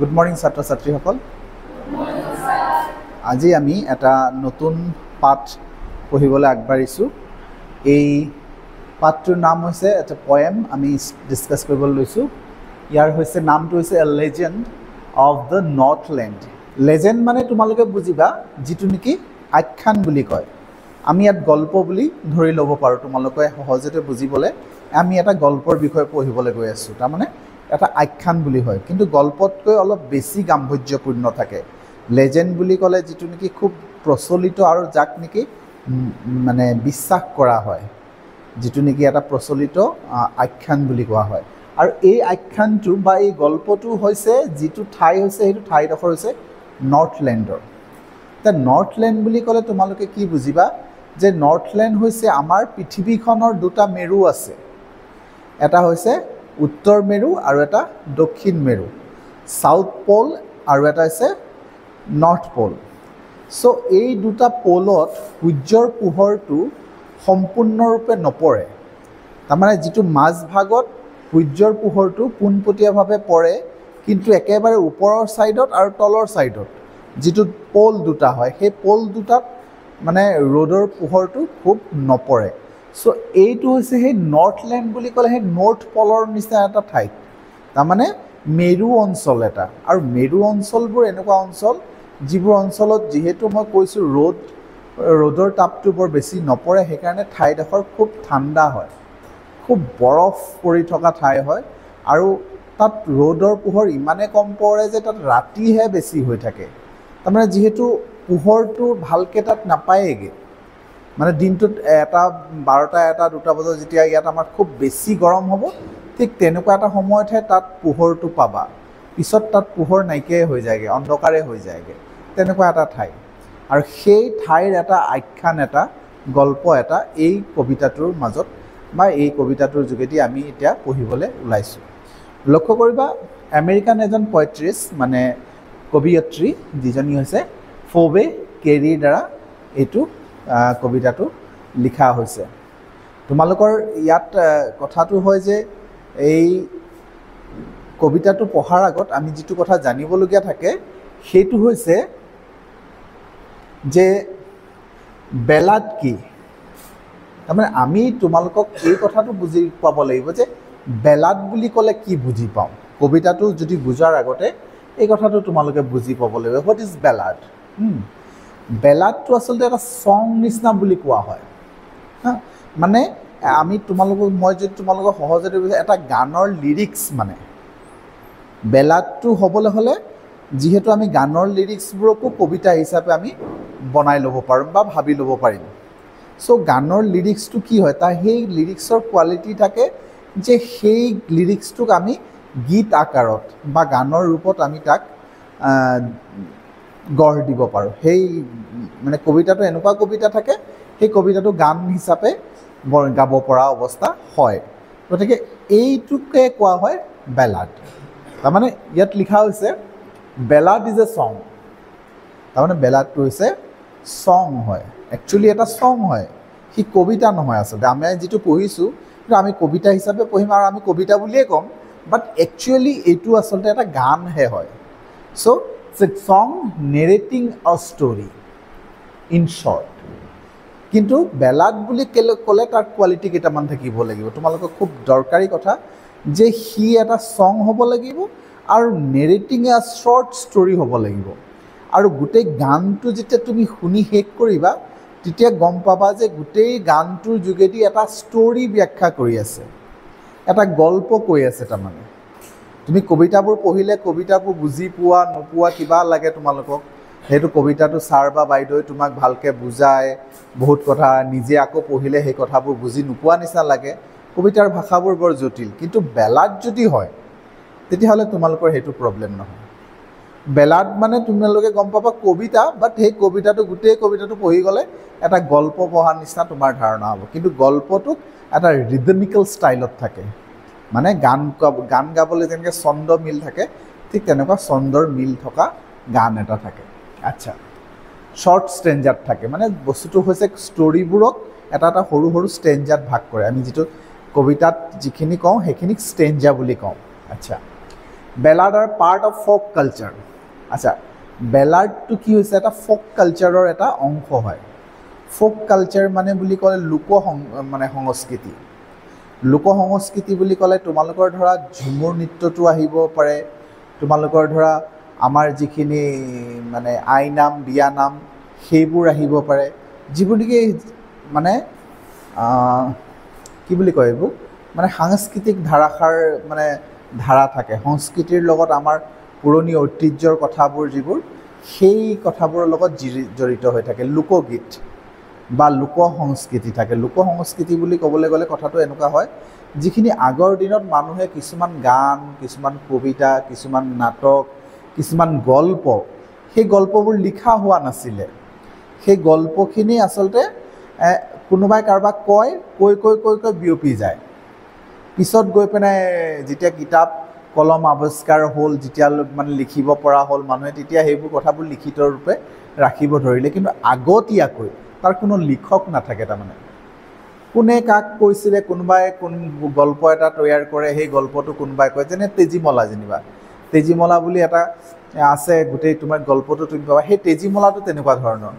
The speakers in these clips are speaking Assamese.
Good morning, ছাত্ৰ ছাত্ৰীসকল। আজি আমি এটা নতুন পাঠ পঢ়িবলৈ আগবাঢ়িছোঁ। এই পাঠটোৰ নাম হৈছে এটা পয়েম আমি ডিছকাছ কৰিবলৈ লৈছোঁ। ইয়াৰ হৈছে নামটো হৈছে এ লেজেণ্ড অফ দ্য নৰ্থলেণ্ড। লেজেণ্ড মানে তোমালোকে বুজিবা যিটো নেকি আখ্যান বুলি কয়। আমি ইয়াত গল্প বুলি ধৰি ল'ব পাৰোঁ, তোমালোকে সহজতে বুজিবলৈ। আমি এটা গল্পৰ বিষয়ে পঢ়িবলৈ গৈ আছোঁ, তাৰমানে এটা আখ্যান বুলি হয়, কিন্তু গল্পতকৈ অলপ বেছি গাম্ভীৰ্যপূৰ্ণ থাকে। লেজেণ্ড বুলি ক'লে যিটো নেকি খুব প্ৰচলিত আৰু যাক নেকি মানে বিশ্বাস কৰা হয়, যিটো নেকি এটা প্ৰচলিত আখ্যান বুলি কোৱা হয়। আৰু এই আখ্যানটো বা এই গল্পটো হৈছে যিটো ঠাই হৈছে, সেইটো ঠাইডোখৰ হৈছে নৰ্থলেণ্ডৰ। এতিয়া নৰ্থলেণ্ড বুলি ক'লে তোমালোকে কি বুজিবা যে নৰ্থলেণ্ড হৈছে আমাৰ পৃথিৱীখনৰ দুটা মেৰু আছে। এটা হৈছে উত্তৰ মেৰু আৰু এটা দক্ষিণ মেৰু, ছাউথ প'ল আৰু এটা হৈছে নৰ্থ প'ল। চ' এই দুটা প'লত সূৰ্যৰ পোহৰটো সম্পূৰ্ণৰূপে নপৰে। তাৰমানে যিটো মাজভাগত সূৰ্যৰ পোহৰটো পোনপটীয়াভাৱে পৰে, কিন্তু একেবাৰে ওপৰৰ ছাইডত আৰু তলৰ ছাইডত যিটো প'ল দুটা হয়, সেই প'ল দুটাত মানে ৰ'দৰ পোহৰটো খুব নপৰে। চ' এইটো হৈছে সেই নৰ্থলেণ্ড বুলি ক'লে সেই নৰ্থ প'লৰ নিচিনা এটা ঠাইত, তাৰমানে মেৰু অঞ্চল এটা। আৰু মেৰু অঞ্চলবোৰ এনেকুৱা অঞ্চল যিবোৰ অঞ্চলত যিহেতু মই কৈছোঁ ৰ'দৰ তাপটো বৰ বেছি নপৰে, সেইকাৰণে ঠাইডোখৰ খুব ঠাণ্ডা হয়, খুব বৰফ পৰি থকা ঠাই হয়। আৰু তাত ৰ'দৰ পোহৰ ইমানেই কম পৰে যে তাত ৰাতিহে বেছি হৈ থাকে। তাৰমানে যিহেতু পোহৰটো ভালকৈ তাত নাপায়েগৈ, মানে দিনটোত 12টা 1টা 2টা বজাত যেতিয়া ইয়াত আমাৰ খুব বেছি গৰম হ'ব, ঠিক তেনেকুৱা এটা সময়তহে তাত পোহৰটো পাবা। পিছত তাত পোহৰ নাইকিয়াই হৈ যায়গৈ, অন্ধকাৰে হৈ যায়গৈ, তেনেকুৱা এটা ঠাই। আৰু সেই ঠাইৰ এটা আখ্যান, এটা গল্প এটা এই কবিতাটোৰ মাজত বা এই কবিতাটোৰ যোগেদি আমি এতিয়া পঢ়িবলৈ ওলাইছোঁ। লক্ষ্য কৰিবা, আমেৰিকান এজন পয়েট্ৰেছ মানে কবিয়ত্ৰী যিজনী হৈছে ফ'বে কেৰীৰ দ্বাৰা এইটো কবিতাটো লিখা হৈছে। তোমালোকৰ ইয়াত কথাটো হয় যে এই কবিতাটো পঢ়াৰ আগত আমি যিটো কথা জানিবলগীয়া থাকে সেইটো হৈছে যে বেলাড কি। তাৰমানে আমি তোমালোকক এই কথাটো বুজি পাব লাগিব যে বেলাড বুলি ক'লে কি বুজি পাওঁ। কবিতাটো যদি বুজাৰ আগতে এই কথাটো তোমালোকে বুজি পাব লাগিব। What is ballad? বেলাডটো আচলতে এটা ছং নিচিনা বুলি কোৱা হয়। মানে মই যদি তোমালোকক সহজতে বুজাওঁ, এটা গানৰ লিৰিক্স মানে। বেলাডটো হ'বলৈ হ'লে যিহেতু আমি গানৰ লিৰিক্সবোৰকো কবিতা হিচাপে আমি বনাই ল'ব পাৰোঁ বা ভাবি ল'ব পাৰিম। চ' গানৰ লিৰিক্সটো কি হয়, তাৰ সেই লিৰিক্সৰ কোৱালিটি থাকে যে সেই লিৰিক্সটোক আমি গীত আকাৰত বা গানৰ ৰূপত আমি তাক গঢ় দিব পাৰোঁ। সেই মানে কবিতাটো এনেকুৱা কবিতা থাকে, সেই কবিতাটো গান হিচাপে গাব পৰা অৱস্থা হয়। গতিকে এইটোকে কোৱা হয় বেলাড। তাৰমানে ইয়াত লিখা হৈছে বেলাড ইজ এ ছং। তাৰমানে বেলাডটো হৈছে ছং হয়, একচুৱেলি এটা ছং হয়, সি কবিতা নহয় আচলতে। আমি যিটো পঢ়িছোঁ সেইটো আমি কবিতা হিচাপে পঢ়িম আৰু আমি কবিতা বুলিয়ে ক'ম, বাট একচুৱেলি এইটো আচলতে এটা গানহে হয়। চ' ইটছ এ ছং নেৰেটিং আ ষ্টৰি ইন শ্বৰ্ট। কিন্তু বেলাড বুলি ক'লে তাৰ কোৱালিটি কেইটামান থাকিব লাগিব। তোমালোকৰ খুব দৰকাৰী কথা যে সি এটা ছং হ'ব লাগিব আৰু নেৰেটিং এ শ্বৰ্ট ষ্টৰি হ'ব লাগিব। আৰু গোটেই গানটো যেতিয়া তুমি শুনি শেষ কৰিবা, তেতিয়া গম পাবা যে গোটেই গানটোৰ যোগেদি এটা ষ্টৰি ব্যাখ্যা কৰি আছে, এটা গল্প কৈ আছে। তাৰমানে তুমি কবিতাবোৰ পঢ়িলে কবিতাবোৰ বুজি পোৱা নোপোৱা কিবা লাগে তোমালোকক, সেইটো কবিতাটো ছাৰ বা বাইদেৱে তোমাক ভালকৈ বুজায় বহুত কথা, নিজে আকৌ পঢ়িলে সেই কথাবোৰ বুজি নোপোৱা নিচিনা লাগে। কবিতাৰ ভাষাবোৰ বৰ জটিল। কিন্তু বেলাড যদি হয় তেতিয়াহ'লে তোমালোকৰ সেইটো প্ৰব্লেম নহয়। বেলাড মানে তোমালোকে গম পাবা কবিতা, বাট সেই কবিতাটো গোটেই কবিতাটো পঢ়ি গ'লে এটা গল্প পঢ়াৰ নিচিনা তোমাৰ ধাৰণা হ'ব। কিন্তু গল্পটোক এটা ৰিদমিকেল ষ্টাইলত থাকে, মানে গান গাবলৈ যেনেকৈ ছন্দ মিল থাকে, ঠিক তেনেকুৱা ছন্দৰ মিল থকা গান এটা থাকে। আচ্ছা, শ্বৰ্ট ষ্টেঞ্জাত থাকে, মানে বস্তুটো হৈছে ষ্টৰিবোৰক এটা এটা সৰু সৰু ষ্টেঞ্জাত ভাগ কৰে। আমি যিটো কবিতাত যিখিনি কওঁ সেইখিনিক ষ্টেঞ্জা বুলি কওঁ। আচ্ছা, ballad R part of folk culture আচ্ছা বেলাডটো কি হৈছে এটা ফ'ক কালচাৰৰ এটা অংশ হয় ফ'ক কালচাৰ মানে বুলি ক'লে মানে সংস্কৃতি লোক সংস্কৃতি বুলি ক'লে তোমালোকৰ ধৰা ঝুমুৰ নৃত্যটো আহিব পাৰে তোমালোকৰ ধৰা আমাৰ যিখিনি মানে আইনাম বিয়ানাম সেইবোৰ আহিব পাৰে যিবোৰ নেকি মানে কি বুলি কয় এইবোৰ মানে সাংস্কৃতিক ধাৰাসাৰ মানে ধাৰা থাকে সংস্কৃতিৰ লগত আমাৰ পুৰণি ঐতিহ্যৰ কথাবোৰ যিবোৰ সেই কথাবোৰৰ লগত জড়িত হৈ থাকে লোকগীত বা লোক সংস্কৃতি থাকে লোক সংস্কৃতি বুলি ক'বলৈ গ'লে কথাটো এনেকুৱা হয় যিখিনি আগৰ দিনত মানুহে কিছুমান গান কিছুমান কবিতা কিছুমান নাটক কিছুমান গল্প সেই গল্পবোৰ লিখা হোৱা নাছিলে সেই গল্পখিনি আচলতে কোনোবাই কাৰোবাক কয় কৈ কৈ কৈ কৈ বিয়পি যায় পিছত গৈ পেলাই যেতিয়া কিতাপ কলম আৱিষ্কাৰ হ'ল যেতিয়া মানে লিখিব পৰা হ'ল মানুহে তেতিয়া সেইবোৰ কথাবোৰ লিখিত ৰূপে ৰাখিব ধৰিলে কিন্তু আগতীয়াকৈ তাৰ কোনো লিখক নাথাকে তাৰমানে কোনে কাক কৈছিলে কোনোবাই কোন গল্প এটা তৈয়াৰ কৰে সেই গল্পটো কোনোবাই কয় যেনে তেজীমলা যেনিবা তেজীমলা বুলি এটা আছে গোটেই তোমাৰ গল্পটো তুমি পাবা সেই তেজীমলাটো তেনেকুৱা ধৰণৰ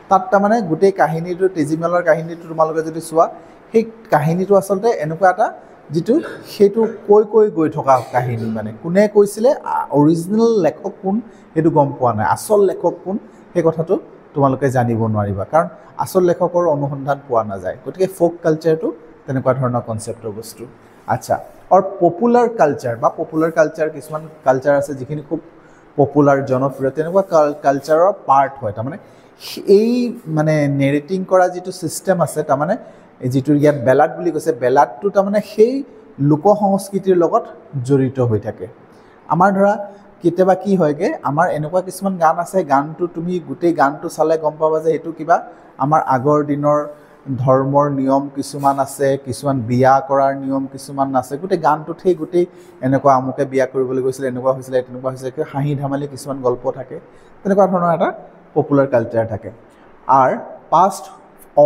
তাত তাৰমানে গোটেই কাহিনীটো তেজীমলাৰ কাহিনীটো তোমালোকে যদি চোৱা সেই কাহিনীটো আচলতে এনেকুৱা এটা যিটো সেইটো কৈ কৈ গৈ থকা কাহিনী মানে কোনে কৈছিলে অৰিজিনেল লেখক কোন সেইটো গম পোৱা নাই আচল লেখক কোন সেই কথাটো তোমালোকে জানিব নোৱাৰিবা কাৰণ আচল লেখকৰ অনুসন্ধান পোৱা নাযায় গতিকে ফ'ক কালচাৰটো তেনেকুৱা ধৰণৰ কনচেপ্টৰ বস্তু আচ্ছা আৰু পপুলাৰ কালচাৰ বা পপুলাৰ কালচাৰ কিছুমান কালচাৰ আছে যিখিনি খুব পপুলাৰ জনপ্ৰিয় তেনেকুৱা কালচাৰৰ পাৰ্ট হয় তাৰমানে এই মানে নেৰেটিং কৰা যিটো ছিষ্টেম আছে তাৰমানে যিটো ইয়াত বেলাড বুলি কৈছে বেলাডটো তাৰমানে সেই লোক সংস্কৃতিৰ লগত জড়িত হৈ থাকে আমাৰ ধৰা কেতিয়াবা কি হয়গে আমাৰ এনেকুৱা কিছুমান গান আছে গানটো তুমি গোটেই গানটো চালে গম পাবা যে সেইটো কিবা আমাৰ আগৰ দিনৰ ধৰ্মৰ নিয়ম কিছুমান আছে কিছুমান বিয়া কৰাৰ নিয়ম কিছুমান আছে গোটেই গানটোত সেই গোটেই এনেকুৱা আমুকে বিয়া কৰিবলৈ গৈছিলে এনেকুৱা হৈছিলে তেনেকুৱা হৈছিলে হাঁহি ধেমালি কিছুমান গল্প থাকে তেনেকুৱা ধৰণৰ এটা পপুলাৰ কালচাৰ থাকে আৰু পাষ্ট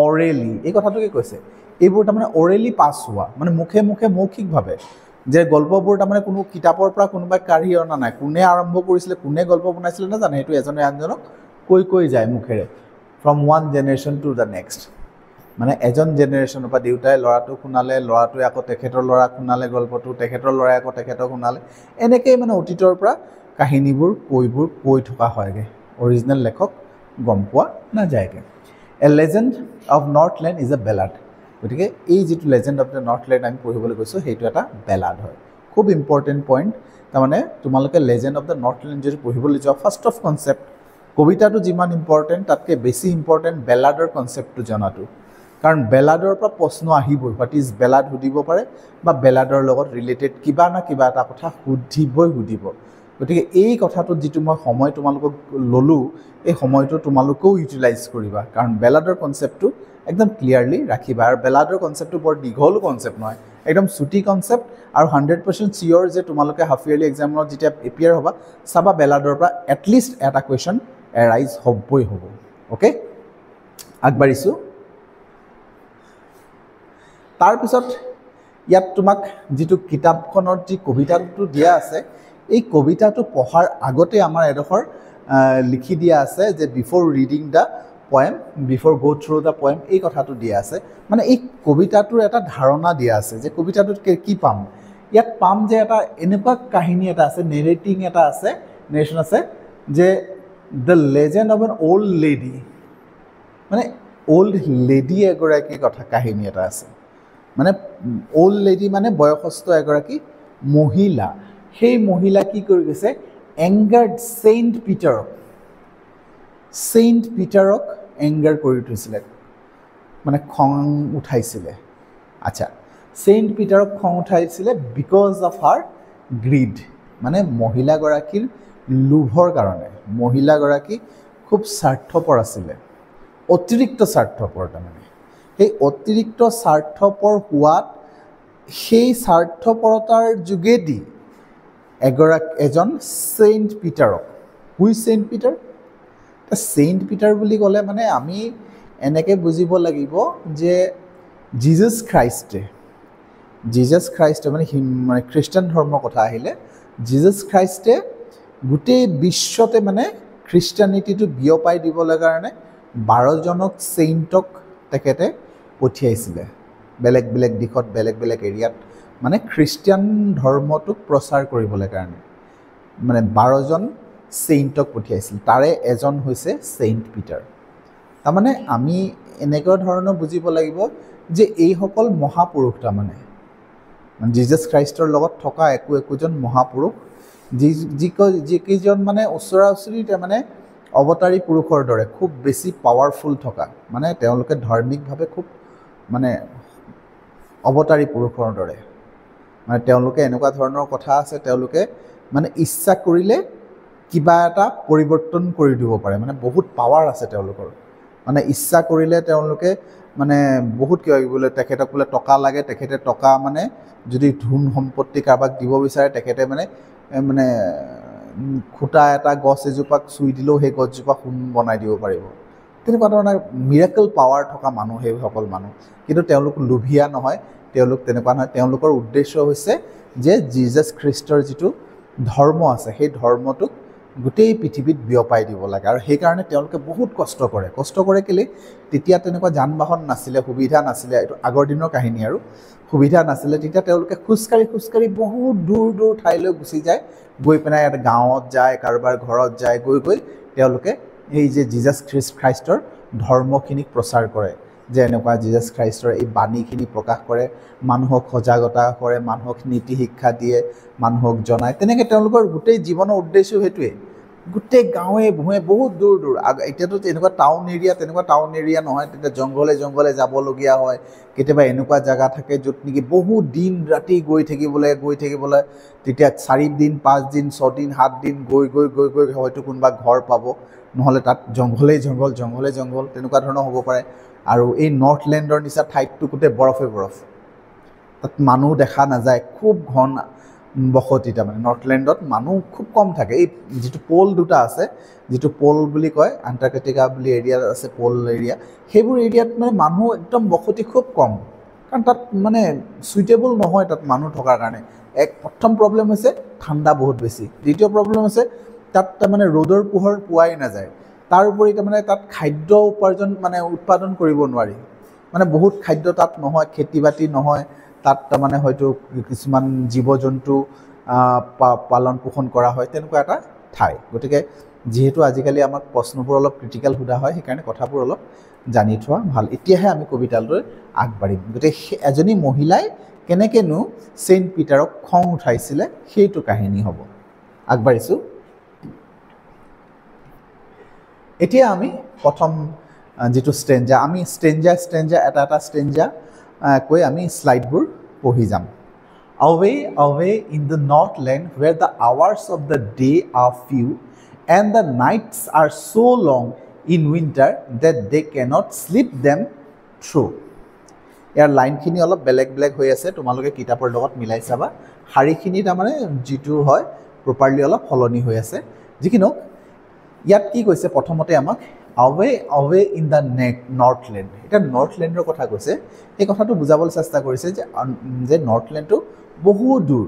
অৰেলি এই কথাটো কি কৈছে এইবোৰ তাৰমানে অৰেলি পাছ হোৱা মানে মুখে মুখে মৌখিকভাৱে যে গল্পবোৰ তাৰমানে কোনো কিতাপৰ পৰা কোনোবাই কাঢ়ি অনা নাই কোনে আৰম্ভ কৰিছিলে কোনে গল্প বনাইছিলে নাজানে সেইটো এজনে আনজনক কৈ কৈ যায় মুখেৰে from one generation to the next মানে এজন জেনেৰেশ্যনৰ পৰা দেউতাই ল'ৰাটোক শুনালে ল'ৰাটোৱে আকৌ তেখেতৰ ল'ৰাক শুনালে গল্পটো তেখেতৰ ল'ৰাই আকৌ তেখেতক শুনালে এনেকৈয়ে মানে অতীতৰ পৰা কাহিনীবোৰ কৈ থকা হয়গৈ অৰিজিনেল লেখক গম পোৱা নাযায়গৈ a legend of Northland is a ballad গতিকে এই যিটো লেজেণ্ড অফ দ্য নৰ্থলেণ্ড আমি পঢ়িবলৈ গৈছোঁ সেইটো এটা বেলাড হয় খুব ইম্পৰ্টেণ্ট পইণ্ট তাৰমানে তোমালোকে লেজেণ্ড অফ দ্য নৰ্থলেণ্ড যদি পঢ়িবলৈ যোৱা ফাৰ্ষ্ট অফ কনচেপ্ট কবিতাটো যিমান ইম্পৰ্টেণ্ট তাতকৈ বেছি ইম্পৰ্টেণ্ট বেলাডৰ কনচেপ্টটো জনাটো কাৰণ বেলাডৰ পৰা প্ৰশ্ন আহিবই হোৱাট ইজ বেলাড সুধিব পাৰে বা বেলাডৰ লগত ৰিলেটেড কিবা না কিবা এটা কথা সুধিব গতিকে এই কথাটোত যিটো মই সময় তোমালোকক ল'লোঁ এই সময়টো তোমালোকেও ইউটিলাইজ কৰিবা কাৰণ বেলাডৰ কনচেপ্টটো একদম ক্লিয়াৰলি ৰাখিবা আৰু বেলাডৰ কনচেপ্টটো বৰ দীঘল কনচেপ্ট নহয় একদম চুটি কনচেপ্ট আৰু 100% চিয়'ৰ যে তোমালোকে হাফ ইয়াৰলি এক্সামত যেতিয়া এপিয়াৰ হ'বা চাবা বেলাডৰ পৰা এটলিষ্ট এটা কুৱেশ্যন এৰাইজ হ'বই হ'ব অ'কে আগবাঢ়িছোঁ তাৰপিছত ইয়াত তোমাক যিটো কিতাপখনত যি কবিতাটো দিয়া আছে এই কবিতাটো পঢ়াৰ আগতে আমাৰ এডোখৰ লিখি দিয়া আছে যে before reading the poem before গ' থ্ৰু দ্য পয়েম এই কথাটো দিয়া আছে মানে এই কবিতাটোৰ এটা ধাৰণা দিয়া আছে যে কবিতাটোত কি পাম ইয়াত পাম যে এটা এনেকুৱা কাহিনী এটা আছে নেৰেশ্যন আছে যে the legend of N old lady মানে অল্ড লেডি এগৰাকীৰ কথা কাহিনী এটা আছে মানে অল্ড লেডি মানে বয়সস্থ এগৰাকী মহিলা সেই মহিলা কি কৰি গৈছে এংগাৰ্ড ছেইণ্ট পিটাৰক এংগাৰ কৰি থৈছিলে মানে খং উঠাইছিলে আচ্ছা ছেইণ্ট পিটাৰক খং উঠাইছিলে বিকজ অফ হাৰ গ্ৰীড মানে মহিলাগৰাকীৰ লোভৰ কাৰণে মহিলাগৰাকী খুব স্বাৰ্থপৰ আছিলে অতিৰিক্ত স্বাৰ্থপৰ তাৰমানে সেই অতিৰিক্ত স্বাৰ্থপৰ হোৱাত সেই স্বাৰ্থপৰতাৰ যোগেদি এজন ছেইণ্ট পিটাৰক who's saint Peter saint Peter বুলি ক'লে মানে আমি এনেকৈ বুজিব লাগিব যে জিজাছ খ্ৰাইষ্টে মানে খ্ৰীষ্টান ধৰ্মৰ কথা আহিলে জিজাছ খ্ৰাইষ্টে গোটেই বিশ্বতে মানে খ্ৰীষ্টানিটিটো বিয়পাই দিবলৈ কাৰণে 12জনক চেইণ্টক তেখেতে পঠিয়াইছিলে বেলেগ বেলেগ দিশত বেলেগ বেলেগ এৰিয়াত মানে খ্ৰীষ্টিয়ান ধৰ্মটোক প্ৰচাৰ কৰিবলৈ কাৰণে মানে 12জন চেইণ্টক পঠিয়াইছিল তাৰে এজন হৈছে চেইণ্ট পিটাৰ তাৰমানে আমি এনেকুৱা ধৰণৰ বুজিব লাগিব যে এইসকল মহাপুৰুষ তাৰমানে জিজাছ খ্ৰাইষ্টৰ লগত থকা একোজন মহাপুৰুষ যিকেইজন মানে ওচৰা ওচৰি তাৰমানে অৱতাৰী পুৰুষৰ দৰে খুব বেছি পাৱাৰফুল থকা মানে তেওঁলোকে ধাৰ্মিকভাৱে খুব মানে অৱতাৰী পুৰুষৰ দৰে মানে তেওঁলোকে এনেকুৱা ধৰণৰ কথা আছে তেওঁলোকে মানে ইচ্ছা কৰিলে কিবা এটা পৰিৱৰ্তন কৰি দিব পাৰে মানে বহুত পাৱাৰ আছে তেওঁলোকৰ মানে ইচ্ছা কৰিলে তেওঁলোকে মানে বহুত কিবা বোলে তেখেতক বোলে টকা লাগে তেখেতে টকা মানে যদি ধন সম্পত্তি কাৰোবাক দিব বিচাৰে তেখেতে মানে মানে খুঁটা এটা গছ এজোপাক চুই দিলেও সেই গছজোপা সোণ বনাই দিব পাৰিব তেনেকুৱা ধৰণৰ মিৰাকল পাৱাৰ থকা মানুহ সেইসকল মানুহ কিন্তু তেওঁলোক লোভিয়া নহয় তেওঁলোক তেনেকুৱা নহয় তেওঁলোকৰ উদ্দেশ্য হৈছে যে জিজাছ খ্ৰীষ্টৰ যিটো ধৰ্ম আছে সেই ধৰ্মটোক গোটেই পৃথিৱীত বিয়পাই দিব লাগে আৰু সেইকাৰণে তেওঁলোকে বহুত কষ্ট কৰে কেলে তেতিয়া তেনেকুৱা যান বাহন নাছিলে সুবিধা নাছিলে এইটো আগৰ দিনৰ কাহিনী আৰু সুবিধা নাছিলে তেতিয়া তেওঁলোকে খোজকাঢ়ি বহুত দূৰ দূৰ ঠাইলৈ গুচি যায় গৈ পেলাই এটা গাঁৱত যায় কাৰোবাৰ ঘৰত যায় গৈ তেওঁলোকে এই যে জিজাছ খ্ৰাইষ্টৰ ধৰ্মখিনিক প্ৰচাৰ কৰে যে এনেকুৱা জিজাছ খ্ৰাইষ্টৰ এই বাণীখিনি প্ৰকাশ কৰে মানুহক সজাগতা কৰে মানুহক নীতি শিক্ষা দিয়ে মানুহক জনায় তেনেকৈ তেওঁলোকৰ গোটেই জীৱনৰ উদ্দেশ্য সেইটোৱে গোটেই গাঁৱে ভূঞে বহুত দূৰ দূৰ এতিয়াতো তেনেকুৱা টাউন এৰিয়া নহয় তেতিয়া জংঘলে যাবলগীয়া হয় কেতিয়াবা এনেকুৱা জেগা থাকে য'ত নেকি বহুত দিন ৰাতি গৈ থাকিবলৈ তেতিয়া 4 দিন 5 দিন 6 দিন 7 দিন গৈ হয়তো কোনোবা ঘৰ পাব নহ'লে তাত জংঘলে জংঘল তেনেকুৱা ধৰণৰ হ'ব পাৰে আৰু এই নৰ্থলেণ্ডৰ নিচিনা ঠাইতটো গোটেই বৰফে তাত মানুহ দেখা নাযায় খুব ঘন বসতি তাৰমানে নৰ্থলেণ্ডত মানুহ খুব কম থাকে এই যিটো প'ল দুটা আছে যিটো প'ল বুলি কয় আণ্টাৰ্কটিকা বুলি এৰিয়া আছে প'ল এৰিয়া সেইবোৰ এৰিয়াত মানে মানুহ একদম বসতি খুব কম কাৰণ তাত মানে সুইটেবল নহয় তাত মানুহ থকাৰ কাৰণে প্ৰথম প্ৰব্লেম হৈছে ঠাণ্ডা বহুত বেছি দ্বিতীয় প্ৰব্লেম হৈছে তাত তাৰমানে ৰ'দৰ পোহৰ পোৱাই নাযায় তাৰ উপৰি তাৰমানে তাত খাদ্য উপাৰ্জন মানে উৎপাদন কৰিব নোৱাৰি মানে বহুত খাদ্য তাত নহয় খেতি বাতি নহয় তাত তাৰমানে হয়তো কিছুমান জীৱ জন্তু পালন পোষণ কৰা হয় তেনেকুৱা এটা ঠাই গতিকে যিহেতু আজিকালি আমাক প্ৰশ্নবোৰ অলপ ক্ৰিটিকেল সোধা হয় সেইকাৰণে কথাবোৰ অলপ জানি থোৱা ভাল এতিয়াহে আমি কবিতালৈ আগবাঢ়িম গতিকে এজনী মহিলাই কেনেকৈনো চেইণ্ট পিটাৰক খং উঠাইছিলে সেইটো কাহিনী হ'ব আগবাঢ়িছোঁ এতিয়া আমি প্ৰথম যিটো ষ্টেঞ্জা আমি ষ্টেঞ্জা এটা ষ্টেঞ্জা কৈ আমি স্লাইডবোৰ পঢ়ি যাম away in the northland where the hours of the day are few and the nights are so long in winter that they cannot sleep them through ইয়াৰ লাইনখিনি অলপ বেলেগ হৈ আছে তোমালোকে কিতাপৰ লগত মিলাই চাবা শাৰীখিনি তাৰমানে যিটো হয় প্ৰপাৰলি অলপ সলনি হৈ আছে যিকিনক ইয়াত কি কৈছে প্ৰথমতে আমাক away in the northland এটা নৰ্থলেণ্ডৰ কথা কৈছে এই কথাটো বুজাবলৈ চেষ্টা কৰিছে যে নৰ্থলেণ্ডটো বহুত দূৰ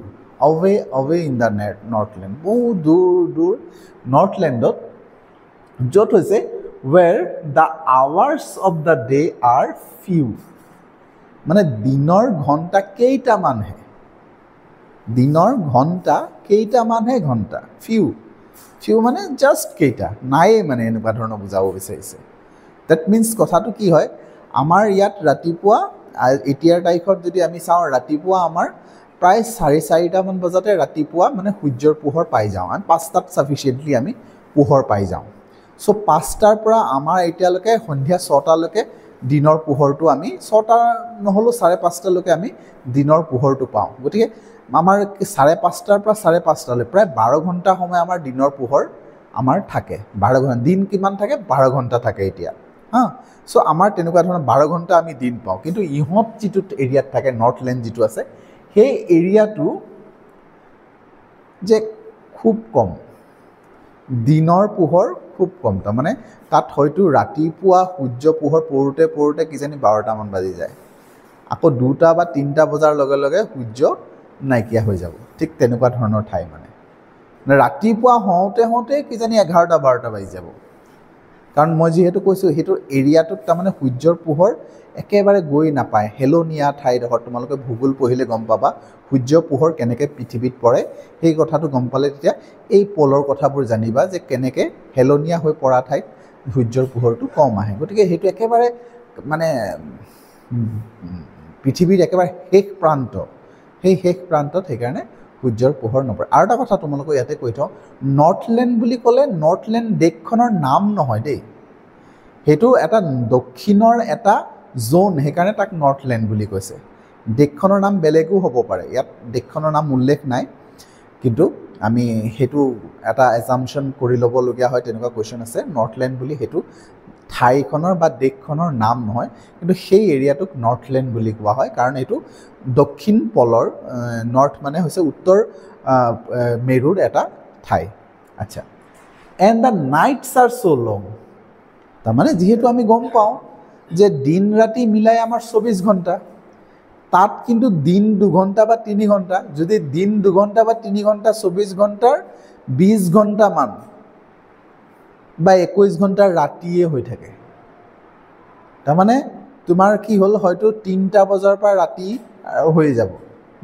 away in the northland বহুত দূৰ নৰ্থলেণ্ডত য'ত হৈছে where the hours of the day are few মানে দিনৰ ঘণ্টা কেইটামানহে ঘণ্টা few মানে জাষ্ট কেইটা নাই মানে এনেকুৱা ধৰণৰ বুজাব বিচাৰিছে ডেট মিনছ কথাটো কি হয় আমাৰ ইয়াত ৰাতিপুৱা এতিয়াৰ তাৰিখত যদি আমি চাওঁ ৰাতিপুৱা আমাৰ প্ৰায় 4:30মান বজাতে ৰাতিপুৱা মানে সূৰ্যৰ পোহৰ পাই যাওঁ আমি 5টাত ছাফিচিয়েণ্টলি আমি পোহৰ পাই যাওঁ চ' 5টাৰ পৰা আমাৰ এতিয়ালৈকে সন্ধিয়া 6টালৈকে দিনৰ পোহৰটো আমি 6টা নহ'লেও 5:30লৈকে আমি দিনৰ পোহৰটো পাওঁ গতিকে আমাৰ 5:30টাৰ পৰা 5:30লৈ প্ৰায় 12 ঘণ্টা সময় আমাৰ দিনৰ পোহৰ আমাৰ থাকে 12 ঘণ্টা দিন কিমান থাকে 12 ঘণ্টা থাকে এতিয়া চ' আমাৰ তেনেকুৱা ধৰণৰ 12 ঘণ্টা আমি দিন পাওঁ কিন্তু ইহঁত যিটো এৰিয়াত থাকে নৰ্থলেণ্ড যিটো আছে সেই এৰিয়াটো যে খুব কম দিনৰ পোহৰ খুব কম তাৰমানে তাত হয়তো ৰাতিপুৱা সূৰ্য পোহৰ পৰোঁতে কিজানি 12টামান বাজি যায় আকৌ 2টা বা 3টা বজাৰ লগে লগে সূৰ্য নাইকিয়া হৈ যাব ঠিক তেনেকুৱা ধৰণৰ ঠাই মানে ৰাতিপুৱা হওঁতে কিজানি 11-12 বাজি যাব কাৰণ মই যিহেতু কৈছোঁ সেইটো এৰিয়াটোত তাৰমানে সূৰ্যৰ পোহৰ একেবাৰে গৈ নাপায় হেলনীয়া ঠাইডোখৰ তোমালোকে ভূগোল পঢ়িলে গম পাবা সূৰ্যৰ পোহৰ কেনেকৈ পৃথিৱীত পৰে সেই কথাটো গম পালে তেতিয়া এই পলৰ কথাবোৰ জানিবা যে কেনেকৈ হেলনীয়া হৈ পৰা ঠাইত সূৰ্যৰ পোহৰটো কম আহে গতিকে সেইটো একেবাৰে মানে পৃথিৱীৰ একেবাৰে শেষ প্ৰান্ত সেই শেষ প্ৰান্তত সেইকাৰণে সূৰ্যৰ পোহৰ নপৰে আৰু এটা কথা তোমালোকক ইয়াতে কৈ থওঁ নৰ্থলেণ্ড বুলি ক'লে নৰ্থলেণ্ড দেশখনৰ নাম নহয় দেই সেইটো এটা দক্ষিণৰ এটা জোন সেইকাৰণে তাক নৰ্থলেণ্ড বুলি কৈছে দেশখনৰ নাম বেলেগো হ'ব পাৰে ইয়াত দেশখনৰ নাম উল্লেখ নাই কিন্তু আমি সেইটো এটা এজাম্পশ্যন কৰি ল'বলগীয়া হয় তেনেকুৱা কুৱেশ্যন আছে নৰ্থলেণ্ড বুলি সেইটো ঠাইখনৰ বা দেশখনৰ নাম নহয় কিন্তু সেই এৰিয়াটোক নৰ্থলেণ্ড বুলি কোৱা হয় কাৰণ এইটো দক্ষিণ পলৰ নৰ্থ মানে হৈছে উত্তৰ মেৰুৰ এটা ঠাই আচ্ছা এণ্ড দ্য নাইটছ আৰ চ' লং তাৰমানে যিহেতু আমি গম পাওঁ যে দিন ৰাতি মিলাই আমাৰ 24 ঘণ্টা তাত কিন্তু দিন 2 ঘণ্টা বা 3 ঘণ্টা যদি দিন 2 ঘণ্টা বা 3 ঘণ্টা 24 ঘণ্টাৰ 20 ঘণ্টামান বা 21 ঘণ্টাৰ ৰাতিয়ে হৈ থাকে তাৰমানে তোমাৰ কি হ'ল হয়তো 3টা বজাৰ পৰা ৰাতি হৈ যাব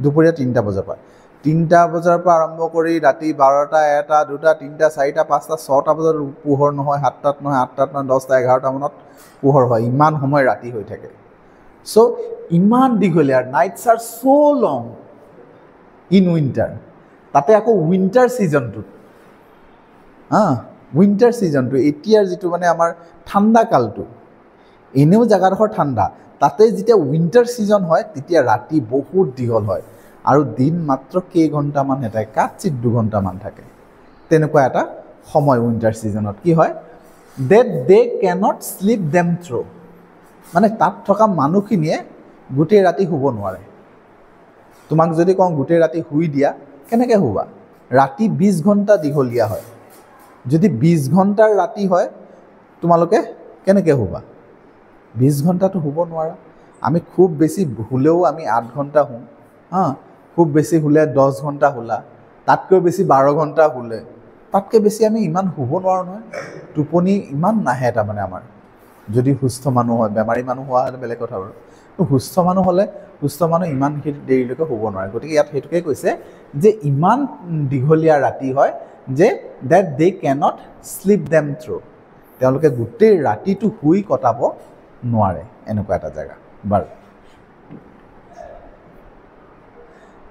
দুপৰীয়া 3টা বজাৰ পৰা 3টা বজাৰ পৰা আৰম্ভ কৰি ৰাতি 12টা 1টা 2টা 3টা 4টা 5টা 6টা বজাত পোহৰ নহয় 7টাত নহয় 8টাত নহয় 10টা 11টা মানত পোহৰ হয় ইমান সময় ৰাতি হৈ থাকে চ' ইমান দীঘলীয়া nights R so' long in winter তাতে আকৌ উইণ্টাৰ ছিজনটোত উইণ্টাৰ ছিজনটো এতিয়াৰ যিটো মানে আমাৰ ঠাণ্ডা কালটো এনেও জেগাডোখৰ ঠাণ্ডা তাতে যেতিয়া উইণ্টাৰ ছিজন হয় তেতিয়া ৰাতি বহুত দীঘল হয় আৰু দিন মাত্ৰ কেইঘণ্টামানহে থাকে কাচিত 2 ঘণ্টামান থাকে তেনেকুৱা এটা সময় উইণ্টাৰ ছিজনত কি হয় ডেট দে কেনট শ্লিপ দেম থ্ৰু মানে তাত থকা মানুহখিনিয়ে গোটেই ৰাতি শুব নোৱাৰে তোমাক যদি কওঁ গোটেই ৰাতি শুই দিয়া কেনেকৈ শুবা ৰাতি 20 ঘণ্টা দীঘলীয়া হয় যদি 20 ঘণ্টাৰ ৰাতি হয় তোমালোকে কেনেকৈ শুবা 20 ঘণ্টাটো শুব নোৱাৰা আমি খুব বেছি শুলেও আমি 8 ঘণ্টা শুওঁ খুব বেছি শুলে 10 ঘণ্টা শুলা তাতকৈ বেছি 12 ঘণ্টা শুলে তাতকৈ বেছি আমি ইমান শুব নোৱাৰোঁ নহয় টোপনি ইমান নাহে তাৰমানে আমাৰ যদি সুস্থ মানুহ হয় বেমাৰী মানুহ হোৱা হ'লে বেলেগ কথা বাৰু সুস্থ মানুহ হ'লে সুস্থ মানুহ ইমান দেৰিলৈকে শুব নোৱাৰে গতিকে ইয়াত সেইটোকে কৈছে যে ইমান দীঘলীয়া ৰাতি হয় যে ডেট দে কেনট শ্লিপ দেম থ্ৰু তেওঁলোকে গোটেই ৰাতিটো শুই কটাব নোৱাৰে এনেকুৱা এটা জেগা বাৰু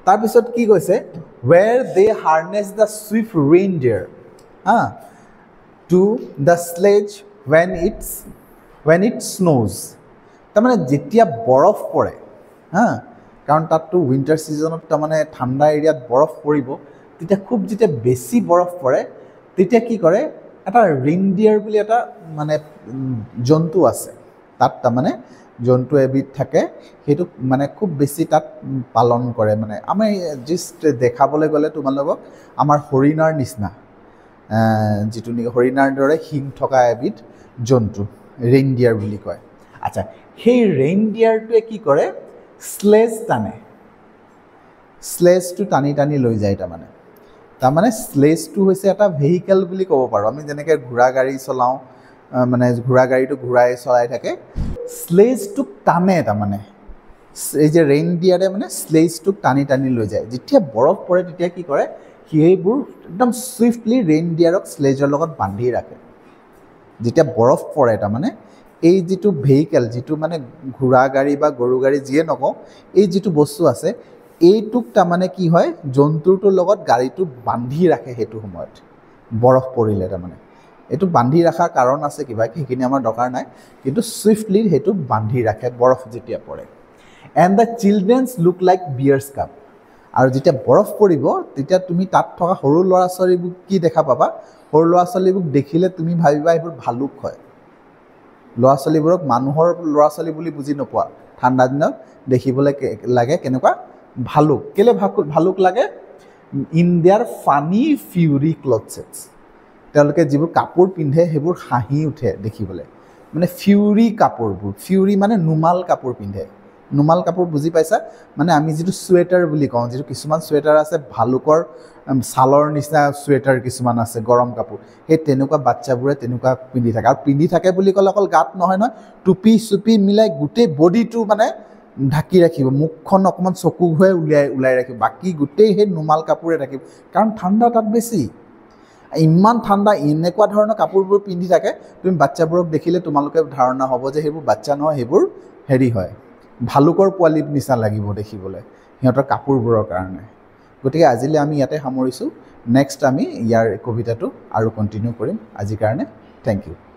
তাৰপিছত কি কৈছে where they harness the swift reindeer to the sledge when it snows তাৰমানে যেতিয়া বৰফ পৰে কাৰণ তাততো উইণ্টাৰ ছিজনত তাৰমানে ঠাণ্ডা এৰিয়াত বৰফ পৰিব তেতিয়া খুব যেতিয়া বেছি বৰফ পৰে তেতিয়া কি কৰে এটা ৰেইনডিয়াৰ বুলি এটা মানে জন্তু আছে তাত তাৰমানে জন্তু এবিধ থাকে সেইটো মানে খুব বেছি তাত পালন কৰে মানে আমি জাষ্ট দেখাবলৈ গ'লে তোমালোকক আমাৰ হৰিণাৰ নিচিনা যিটো নেকি হৰিণাৰ দৰে শিং থকা এবিধ জন্তু ৰেইনডিয়াৰ বুলি কয় আচ্ছা সেই ৰেইনডিয়াৰটোৱে কি কৰে স্লেজ টানে স্লেজটো টানি টানি লৈ যায় তাৰমানে স্লেজটো হৈছে এটা ভেহিকেল বুলি ক'ব পাৰোঁ আমি যেনেকৈ ঘোঁৰা গাড়ী চলাওঁ মানে ঘোঁৰা গাড়ীটো ঘূৰাই চলাই থাকে স্লেজটোক টানে তাৰমানে এই যে ৰেইনডিয়াৰে মানে স্লেজটোক টানি টানি লৈ যায় যেতিয়া বৰফ পৰে তেতিয়া কি কৰে সেইবোৰ একদম চুইফ্টলি ৰেইনডিয়াৰক স্লেজৰ লগত বান্ধি ৰাখে যেতিয়া বৰফ পৰে তাৰমানে এই যিটো ভেহিকেল যিটো মানে ঘোঁৰা গাড়ী বা গৰু গাড়ী যিয়ে নকওঁ এই যিটো বস্তু আছে এইটোক তাৰমানে কি হয় জন্তুটোৰ লগত গাড়ীটো বান্ধি ৰাখে সেইটো সময়ত বৰফ পৰিলে তাৰমানে এইটো বান্ধি ৰখাৰ কাৰণ আছে কিবা সেইখিনি আমাৰ দৰকাৰ নাই কিন্তু চুইফ্টলি সেইটো বান্ধি ৰাখে বৰফ যেতিয়া পৰে and the childrens look like bears cub আৰু যেতিয়া বৰফ পৰিব তেতিয়া তুমি তাত থকা সৰু ল'ৰা ছোৱালীবোৰ কি দেখা পাবা সৰু ল'ৰা ছোৱালীবোৰ দেখিলে তুমি ভাবিবা এইবোৰ ভালুক হয় ল'ৰা ছোৱালীবোৰক মানুহৰ ল'ৰা ছোৱালী বুলি বুজি নোপোৱা ঠাণ্ডা দিনত দেখিবলৈ লাগে কেনেকুৱা ভালুক কেলৈ ভালুক লাগে ইন দেয়াৰ ফানি ফিউৰি ক্লথছেছ তেওঁলোকে যিবোৰ কাপোৰ পিন্ধে সেইবোৰ হাঁহি উঠে দেখিবলৈ মানে ফিউৰি কাপোৰবোৰ ফিউৰি মানে নুমাল কাপোৰ পিন্ধে নুমাল কাপোৰ বুজি পাইছা মানে আমি যিটো চুৱেটাৰ বুলি কওঁ যিটো কিছুমান চুৱেটাৰ আছে ভালুকৰ ছালৰ নিচিনা চুৱেটাৰ কিছুমান আছে গৰম কাপোৰ সেই তেনেকুৱা বাচ্চাবোৰে তেনেকুৱা পিন্ধি থাকে আৰু পিন্ধি থাকে বুলি ক'লে অকল গাত নহয় নহয় টুপি চুপি মিলাই গোটেই বডিটো মানে ঢাকি ৰাখিব মুখখন অকণমান চকু হৈ ওলাই ৰাখিব বাকী গোটেই সেই নুমাল কাপোৰে ৰাখিব কাৰণ ঠাণ্ডা তাত বেছি ইমান ঠাণ্ডা এনেকুৱা ধৰণৰ কাপোৰবোৰ পিন্ধি থাকে তুমি বাচ্চাবোৰক দেখিলে তোমালোকে ধাৰণা হ'ব যে সেইবোৰ বাচ্চা নহয় সেইবোৰ হেৰি হয় ভালুকৰ পোৱালিৰ নিচিনা লাগিব দেখিবলৈ সিহঁতৰ কাপোৰবোৰৰ কাৰণে গতিকে আজিলৈ আমি ইয়াতে সামৰিছোঁ নেক্সট আমি ইয়াৰ কবিতাটো আৰু কণ্টিনিউ কৰিম আজিৰ কাৰণে থেংক ইউ